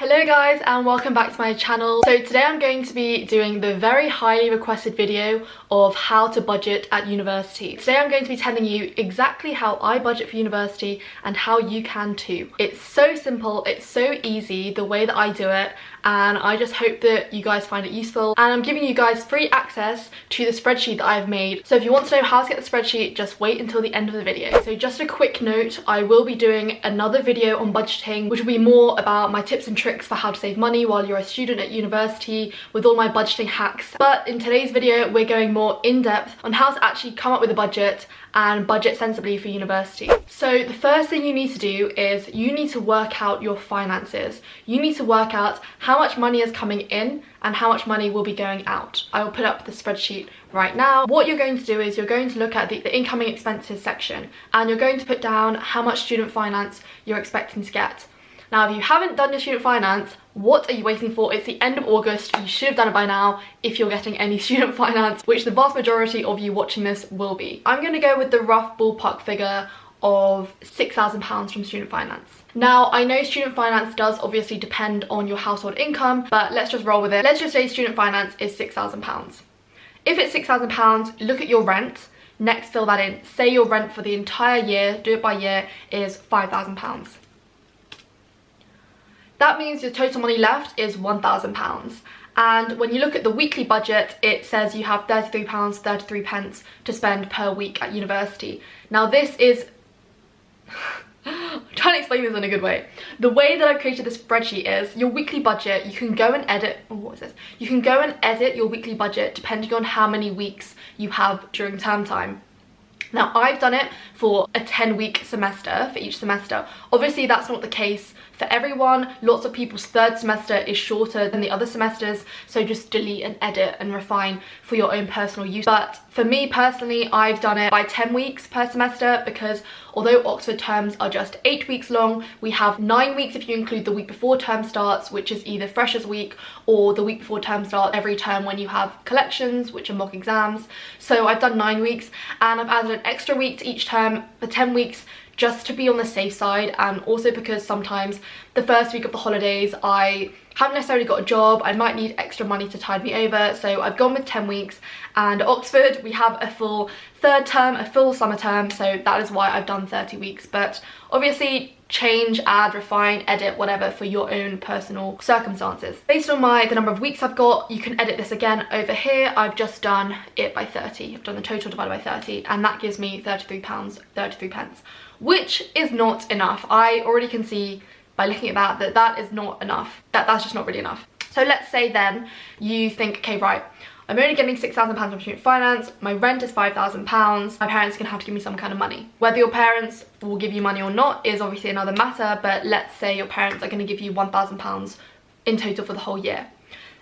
Hello guys and welcome back to my channel. So today I'm going to be doing the very highly requested video of how to budget at university. Today I'm going to be telling you exactly how I budget for university and how you can too. It's so simple, it's so easy the way that I do it, and I just hope that you guys find it useful. And I'm giving you guys free access to the spreadsheet that I've made. So if you want to know how to get the spreadsheet, just wait until the end of the video. So just a quick note, I will be doing another video on budgeting, which will be more about my tips and tricks for how to save money while you're a student at university with all my budgeting hacks. But in today's video, we're going more in depth on how to actually come up with a budget and budget sensibly for university. So the first thing you need to do is you need to work out your finances. You need to work out how much money is coming in and how much money will be going out. I will put up the spreadsheet right now. What you're going to do is you're going to look at the incoming expenses section, and you're going to put down how much student finance you're expecting to get. Now, if you haven't done your student finance, what are you waiting for? It's the end of August. You should have done it by now if you're getting any student finance, which the vast majority of you watching this will be. I'm going to go with the rough ballpark figure of £6,000 from student finance. Now, I know student finance does obviously depend on your household income, but let's just roll with it. Let's just say student finance is £6,000. If it's £6,000, look at your rent. Next, fill that in. Say your rent for the entire year, do it by year, is £5,000. That means your total money left is £1,000. And when you look at the weekly budget, it says you have £33.33 to spend per week at university. Now this is... I'm trying to explain this in a good way. The way that I've created this spreadsheet is your weekly budget, you can go and edit... Oh, what is this? You can go and edit your weekly budget depending on how many weeks you have during term time. Now, I've done it for a 10-week semester, for each semester. Obviously, that's not the case for everyone. Lots of people's third semester is shorter than the other semesters, so just delete and edit and refine for your own personal use. But for me personally, I've done it by 10 weeks per semester because although Oxford terms are just 8 weeks long, we have 9 weeks if you include the week before term starts, which is either Freshers Week or the week before term start every term when you have collections, which are mock exams. So I've done 9 weeks, and I've added an extra week to each term for 10 weeks just to be on the safe side, and also because sometimes the first week of the holidays I haven't necessarily got a job, I might need extra money to tide me over, so I've gone with 10 weeks. And at Oxford we have a full third term, a full summer term, so that is why I've done 30 weeks. But obviously change, add, refine, edit, whatever for your own personal circumstances. Based on the number of weeks I've got, you can edit this again over here. I've just done it by 30. I've done the total divided by 30, and that gives me £33.33, which is not enough. I already can see by looking at that that is not enough. That's just not really enough. So let's say then you think, okay, right, I'm only getting £6,000 from student finance, my rent is £5,000, my parents are gonna have to give me some kind of money. Whether your parents will give you money or not is obviously another matter, but let's say your parents are gonna give you £1,000 in total for the whole year.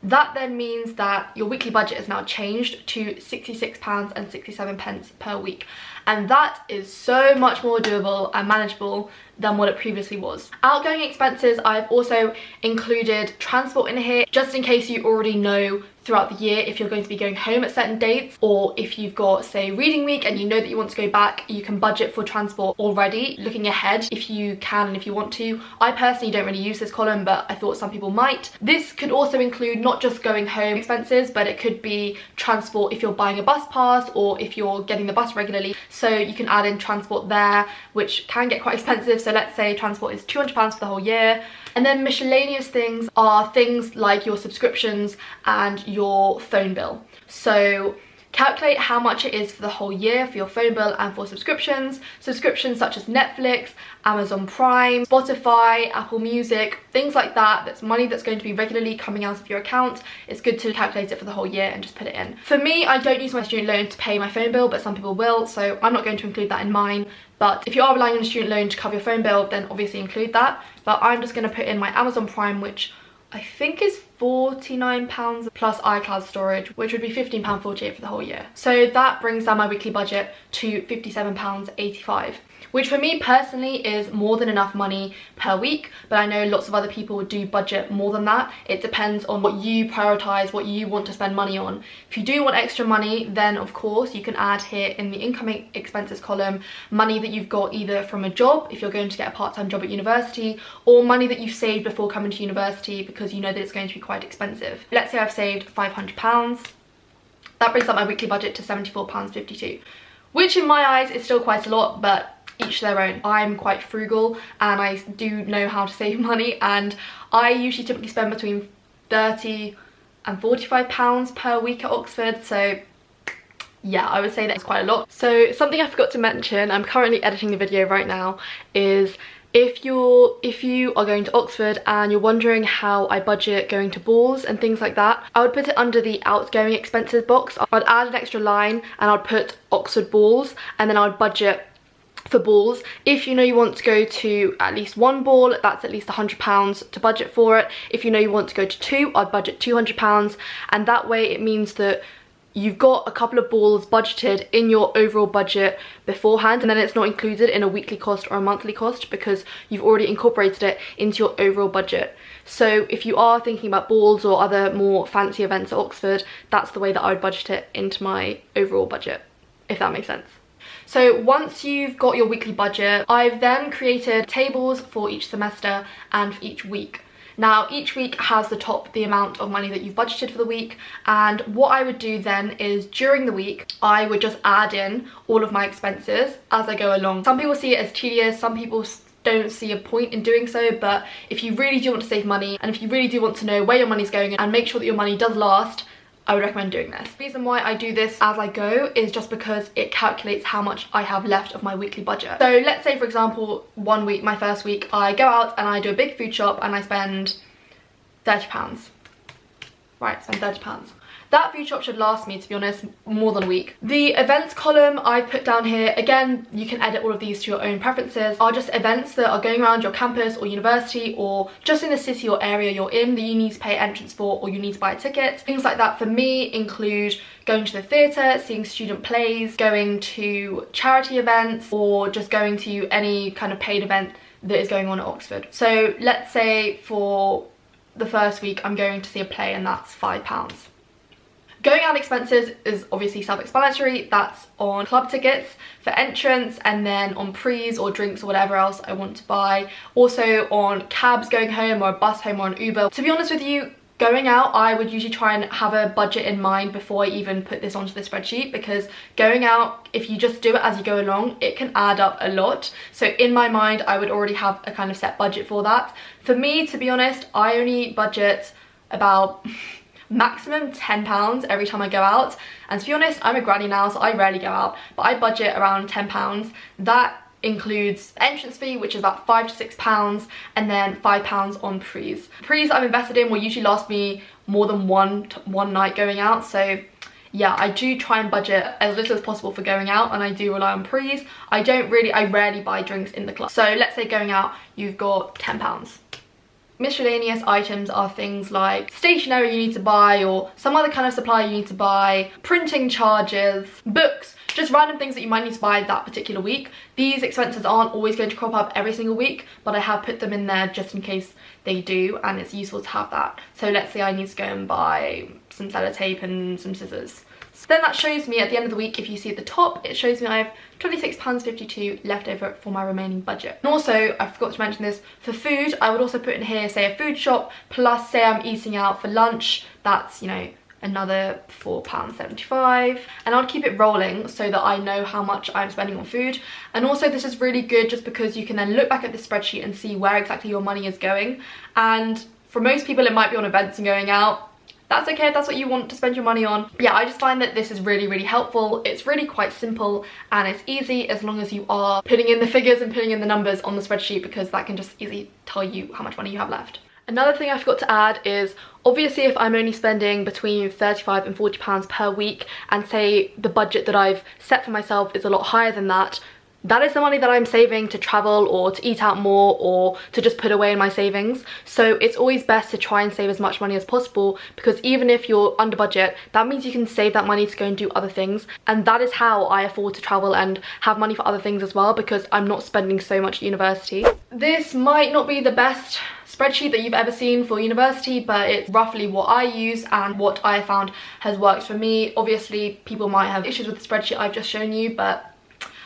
That then means that your weekly budget is now changed to £66.67 per week. And that is so much more doable and manageable than what it previously was. Outgoing expenses, I've also included transport in here, just in case you already know throughout the year if you're going to be going home at certain dates, or if you've got, say, reading week and you know that you want to go back, you can budget for transport already, looking ahead if you can and if you want to. I personally don't really use this column, but I thought some people might. This could also include not just going home expenses, but it could be transport if you're buying a bus pass or if you're getting the bus regularly. So you can add in transport there, which can get quite expensive. So let's say transport is £200 for the whole year. And then miscellaneous things are things like your subscriptions and your phone bill. So calculate how much it is for the whole year for your phone bill and for subscriptions. Subscriptions such as Netflix, Amazon Prime, Spotify, Apple Music, things like that. That's money that's going to be regularly coming out of your account. It's good to calculate it for the whole year and just put it in. For me, I don't use my student loan to pay my phone bill, but some people will, so I'm not going to include that in mine. But if you are relying on a student loan to cover your phone bill, then obviously include that. But I'm just going to put in my Amazon Prime, which I think is £49 plus iCloud storage, which would be £15.48 for the whole year. So that brings down my weekly budget to £57.85, which for me personally is more than enough money per week, but I know lots of other people do budget more than that. It depends on what you prioritize, what you want to spend money on. If you do want extra money, then of course you can add here in the incoming expenses column money that you've got either from a job, if you're going to get a part-time job at university, or money that you've saved before coming to university because you know that it's going to be quite expensive. Let's say I've saved £500. That brings up my weekly budget to £74.52, which in my eyes is still quite a lot, but each their own. I'm quite frugal and I do know how to save money, and I usually typically spend between £30 and £45 per week at Oxford, so yeah, I would say that's quite a lot. So something I forgot to mention, I'm currently editing the video right now, is if you are going to Oxford and you're wondering how I budget going to balls and things like that, I would put it under the outgoing expenses box. I'd add an extra line and I'd put Oxford balls, and then I would budget for balls. If you know you want to go to at least one ball, that's at least £100 to budget for it. If you know you want to go to two, I'd budget £200, and that way it means that you've got a couple of balls budgeted in your overall budget beforehand, and then it's not included in a weekly cost or a monthly cost because you've already incorporated it into your overall budget. So if you are thinking about balls or other more fancy events at Oxford, that's the way that I would budget it into my overall budget, if that makes sense. So once you've got your weekly budget, I've then created tables for each semester and for each week. Now each week has the amount of money that you've budgeted for the week, and what I would do then is during the week I would just add in all of my expenses as I go along. Some people see it as tedious, some people don't see a point in doing so, but if you really do want to save money and if you really do want to know where your money's going and make sure that your money does last, I would recommend doing this. The reason why I do this as I go is just because it calculates how much I have left of my weekly budget. So let's say for example, one week, my first week, I go out and I do a big food shop and I spend £30. Right, spend £30. That food shop should last me, to be honest, more than a week. The events column I've put down here, again, you can edit all of these to your own preferences, are just events that are going around your campus or university or just in the city or area you're in that you need to pay entrance for or you need to buy a ticket. Things like that for me include going to the theatre, seeing student plays, going to charity events, or just going to any kind of paid event that is going on at Oxford. So let's say for the first week I'm going to see a play and that's £5. Going out expenses is obviously self-explanatory. That's on club tickets for entrance, and then on prees or drinks or whatever else I want to buy. Also on cabs going home or a bus home or an Uber. To be honest with you, going out, I would usually try and have a budget in mind before I even put this onto the spreadsheet, because going out, if you just do it as you go along, it can add up a lot. So in my mind, I would already have a kind of set budget for that. For me, to be honest, I only budget about maximum £10 every time I go out, and to be honest, I'm a granny now, so I rarely go out, but I budget around £10. That includes entrance fee, which is about £5 to £6, and then £5 on prees. Prees I'm invested in will usually last me more than one night going out, so yeah, I do try and budget as little as possible for going out, and I do rely on prees. I rarely buy drinks in the club. So let's say going out, you've got £10. Miscellaneous items are things like stationery you need to buy or some other kind of supply you need to buy, printing charges, books, just random things that you might need to buy that particular week. These expenses aren't always going to crop up every single week, but I have put them in there just in case they do, and it's useful to have that. So let's say I need to go and buy some sellotape and some scissors. So then that shows me at the end of the week, if you see at the top, it shows me I have £26.52 left over for my remaining budget. And also, I forgot to mention this, for food, I would also put in here, say a food shop, plus say I'm eating out for lunch, that's, you know, another £4.75, and I'll keep it rolling so that I know how much I'm spending on food. And also this is really good just because you can then look back at the spreadsheet and see where exactly your money is going. And for most people it might be on events and going out. That's okay if that's what you want to spend your money on. But yeah, I just find that this is really helpful. It's really quite simple and it's easy as long as you are putting in the figures and putting in the numbers on the spreadsheet, because that can just easily tell you how much money you have left. Another thing I forgot to add is, obviously if I'm only spending between £35 and £40 per week, and say the budget that I've set for myself is a lot higher than that, that is the money that I'm saving to travel or to eat out more or to just put away in my savings. So it's always best to try and save as much money as possible, because even if you're under budget, that means you can save that money to go and do other things. And that is how I afford to travel and have money for other things as well, because I'm not spending so much at university. This might not be the best spreadsheet that you've ever seen for university, but it's roughly what I use and what I found has worked for me. Obviously, people might have issues with the spreadsheet I've just shown you, but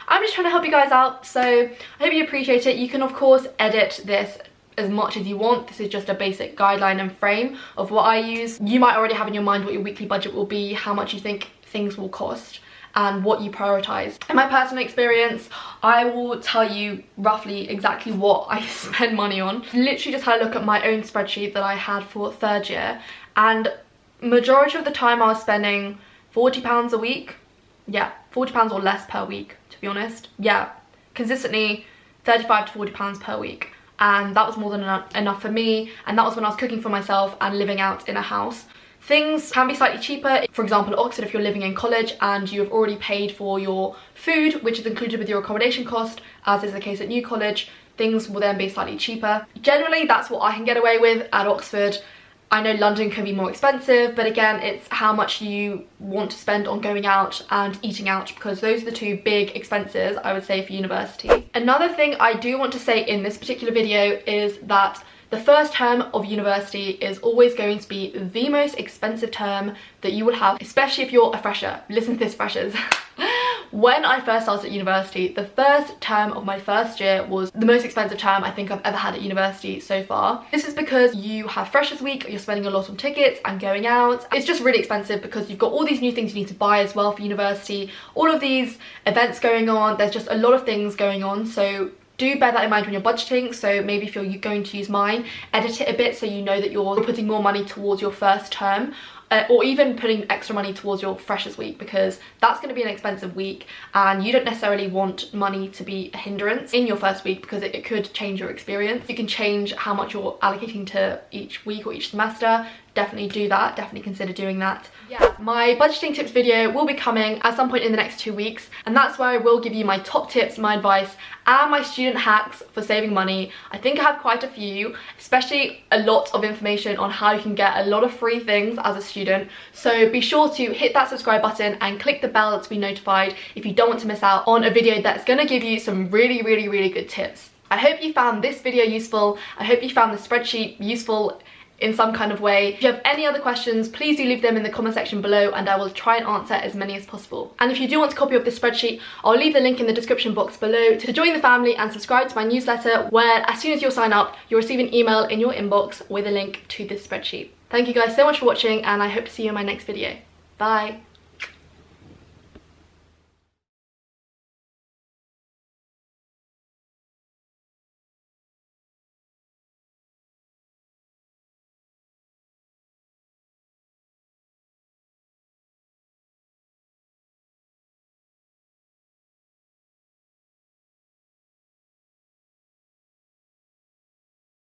I'm just trying to help you guys out, so I hope you appreciate it. You can of course edit this as much as you want. This is just a basic guideline and frame of what I use. You might already have in your mind what your weekly budget will be, how much you think things will cost, and what you prioritize. In my personal experience, I will tell you roughly exactly what I spend money on. Literally just had a look at my own spreadsheet that I had for 3rd year, and majority of the time I was spending £40 a week. Yeah, £40 or less per week, to be honest. Yeah, consistently £35 to £40 per week. And that was more than enough for me. And that was when I was cooking for myself and living out in a house. Things can be slightly cheaper. For example, at Oxford, if you're living in college and you have already paid for your food, which is included with your accommodation cost, as is the case at New College, things will then be slightly cheaper. Generally, that's what I can get away with at Oxford. I know London can be more expensive, but again, it's how much you want to spend on going out and eating out, because those are the two big expenses I would say for university. Another thing I do want to say in this particular video is that the first term of university is always going to be the most expensive term that you will have, especially if you're a fresher. Listen to this, freshers. When I first started at university, the first term of my first year was the most expensive term I think I've ever had at university so far. This is because you have Freshers Week, you're spending a lot on tickets and going out. It's just really expensive because you've got all these new things you need to buy as well for university, all of these events going on, there's just a lot of things going on, so do bear that in mind when you're budgeting. So maybe if you're going to use mine, edit it a bit so you know that you're putting more money towards your first term. Or even putting extra money towards your Freshers Week, because that's going to be an expensive week and you don't necessarily want money to be a hindrance in your first week, because it could change your experience. You can change how much you're allocating to each week or each semester. Definitely do that, definitely consider doing that. Yeah, my budgeting tips video will be coming at some point in the next 2 weeks, and that's where I will give you my top tips, my advice, and my student hacks for saving money. I think I have quite a few, especially a lot of information on how you can get a lot of free things as a student. So be sure to hit that subscribe button and click the bell to be notified if you don't want to miss out on a video that's going to give you some really good tips. I hope you found this video useful. I hope you found the spreadsheet useful in some kind of way. If you have any other questions, please do leave them in the comment section below and I will try and answer as many as possible. And if you do want a copy of this spreadsheet, I'll leave the link in the description box below to join the family and subscribe to my newsletter, where as soon as you sign up, you'll receive an email in your inbox with a link to this spreadsheet. Thank you guys so much for watching, and I hope to see you in my next video. Bye!